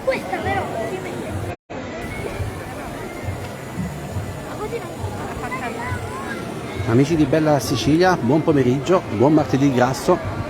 Questa però Amici di Bella Sicilia, buon pomeriggio, buon martedì grasso.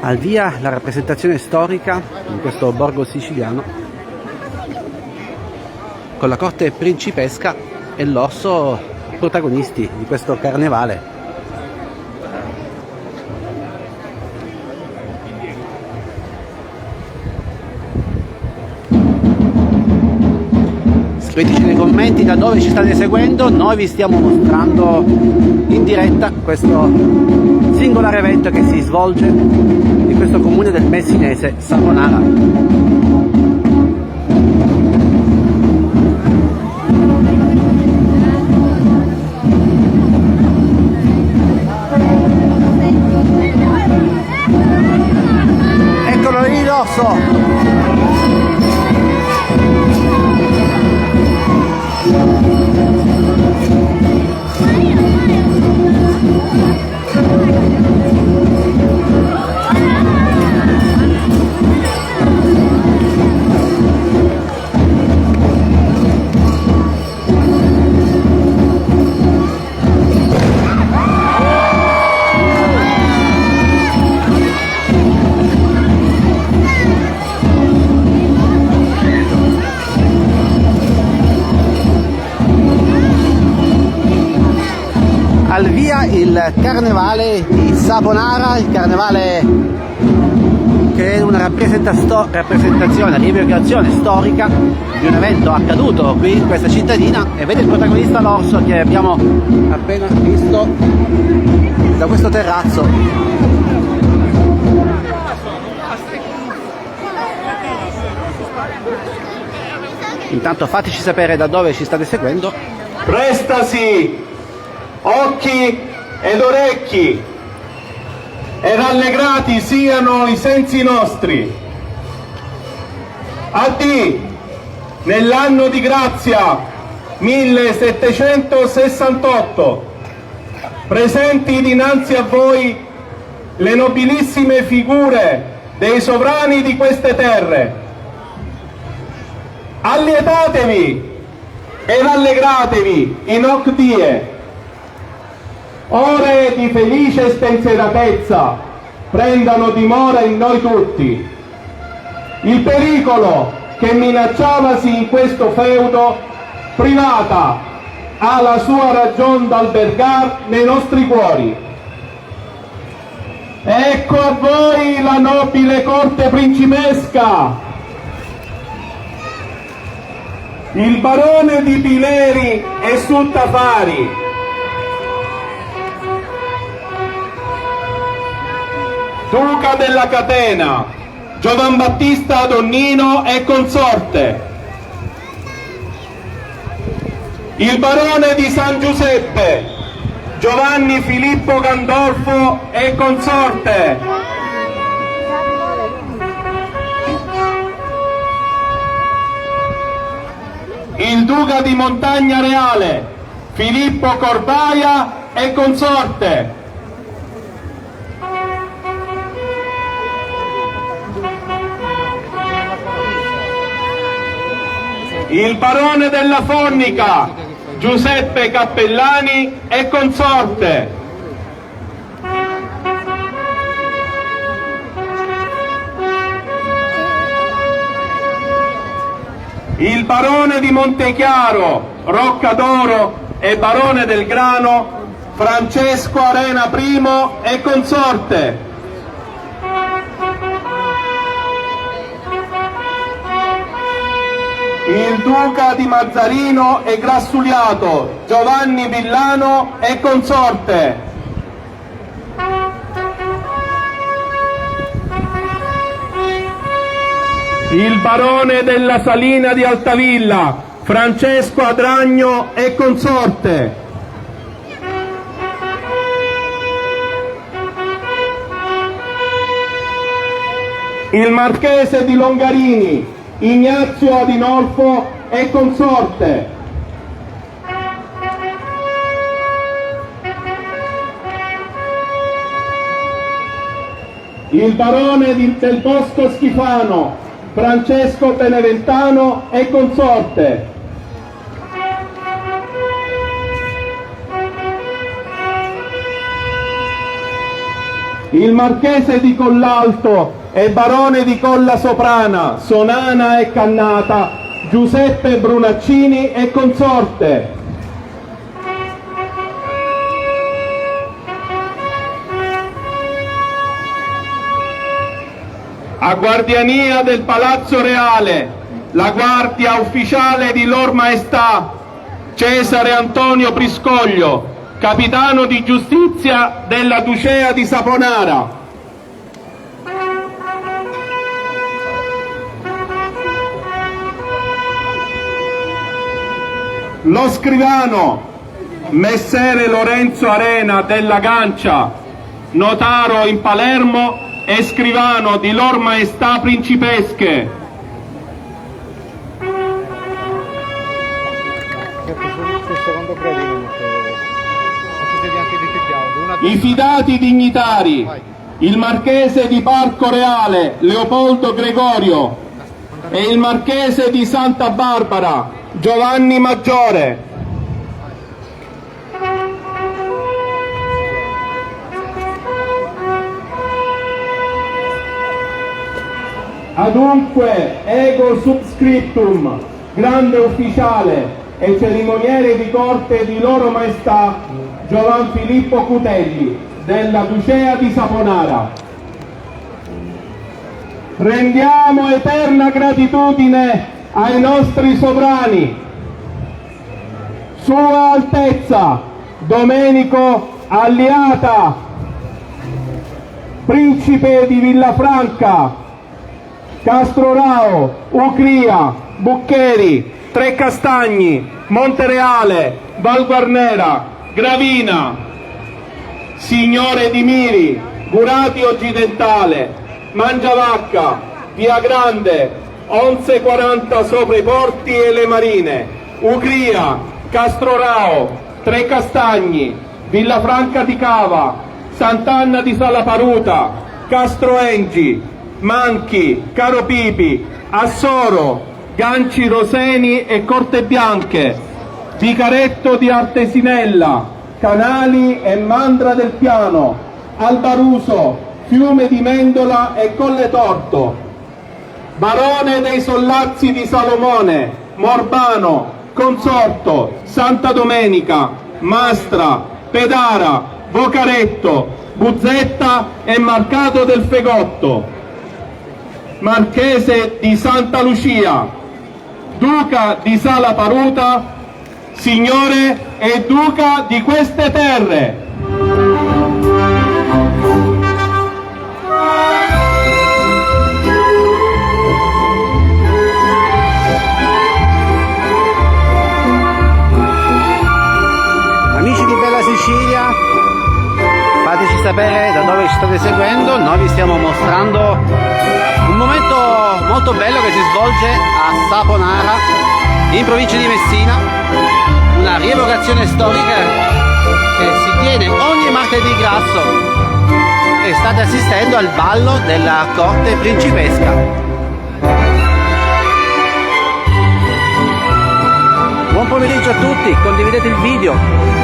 Al via la rappresentazione storica in questo borgo siciliano con la corte principesca e l'orso protagonisti di questo carnevale. Scriveteci nei commenti da dove ci state seguendo, noi vi stiamo mostrando in diretta questo singolare evento che si svolge in questo comune del messinese, Saponara. Eccolo lì l'orso! Al via il carnevale di Saponara, il carnevale che è una rappresentazione, rievocazione storica di un evento accaduto qui in questa cittadina, e vede il protagonista l'orso che abbiamo appena visto da questo terrazzo. Intanto fateci sapere da dove ci state seguendo. Prestasi occhi ed orecchi e rallegrati siano i sensi nostri. Addì, nell'anno di grazia 1768, presenti dinanzi a voi le nobilissime figure dei sovrani di queste terre. Allietatevi e rallegratevi in hoc die. Ore di felice spensieratezza prendano dimora in noi tutti. Il pericolo che minacciavasi in questo feudo privata ha la sua ragion d'albergar nei nostri cuori. Ecco a voi la nobile corte principesca. Il barone di Pileri e Suttafari, Duca della Catena, Giovan Battista Donnino e consorte, il barone di San Giuseppe, Giovanni Filippo Gandolfo e consorte, il Duca di Montagna Reale, Filippo Corbaia e consorte, il barone della Fornica, Giuseppe Cappellani e consorte, il barone di Montechiaro, Roccadoro e barone del Grano, Francesco Arena I e consorte, il duca di Mazzarino e Grassuliato, Giovanni Villano e consorte, il barone della Salina di Altavilla, Francesco Adragno e consorte, il marchese di Longarini, Ignazio Adinolfo e consorte, il barone del Bosco Schifano, Francesco Beneventano e consorte, il marchese di Collalto e barone di Colla Soprana, Sonana e Cannata, Giuseppe Brunaccini e consorte, a guardiania del Palazzo Reale, la guardia ufficiale di Lor Maestà, Cesare Antonio Priscoglio, capitano di giustizia della Ducea di Saponara. Lo scrivano, Messere Lorenzo Arena della Gancia, notaro in Palermo e scrivano di Lor Maestà Principesche. I fidati dignitari, il marchese di Parco Reale Leopoldo Gregorio e il marchese di Santa Barbara Giovanni Maggiore. Adunque ego subscriptum, grande ufficiale e cerimoniere di corte di Loro Maestà Giovan Filippo Cutelli della Ducea di Saponara. Rendiamo eterna gratitudine ai nostri sovrani, Sua Altezza Domenico Alliata, Principe di Villafranca, Castrorao, Ucria, Buccheri, Trecastagni, Montereale, Valguarnera, Gravina, Signore di Miri, Burati Occidentale, Mangiavacca, Via Grande, 1140 sopra i porti e le marine, Ucria, Castrorao, Trecastagni, Villafranca di Cava, Sant'Anna di Salaparuta, Castroengi, Manchi, Caropipi, Assoro, Ganci Roseni e Cortebianche, Vicaretto di Artesinella, Canali e Mandra del Piano, Albaruso, Fiume di Mendola e Colle Torto, Barone dei Sollazzi di Salomone, Morbano, Consorto, Santa Domenica, Mastra, Pedara, Vocaretto, Buzzetta e Marcato del Fegotto, Marchese di Santa Lucia, Duca di Salaparuta, Signore e Duca di queste terre. Amici di Bella Sicilia, fateci sapere da dove ci state seguendo. Noi vi stiamo mostrando un momento molto bello che si svolge a Saponara, in provincia di Messina, una rievocazione storica che si tiene ogni martedì grasso e state assistendo al ballo della corte principesca. Buon pomeriggio a tutti, condividete il video.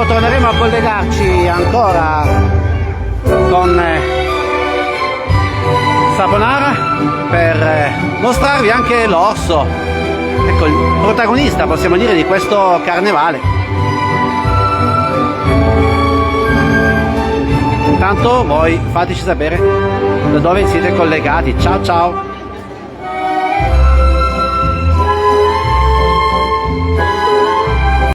Torneremo a collegarci ancora con Saponara per mostrarvi anche l'orso, ecco, il protagonista, possiamo dire, di questo carnevale. Intanto voi fateci sapere da dove siete collegati. Ciao ciao!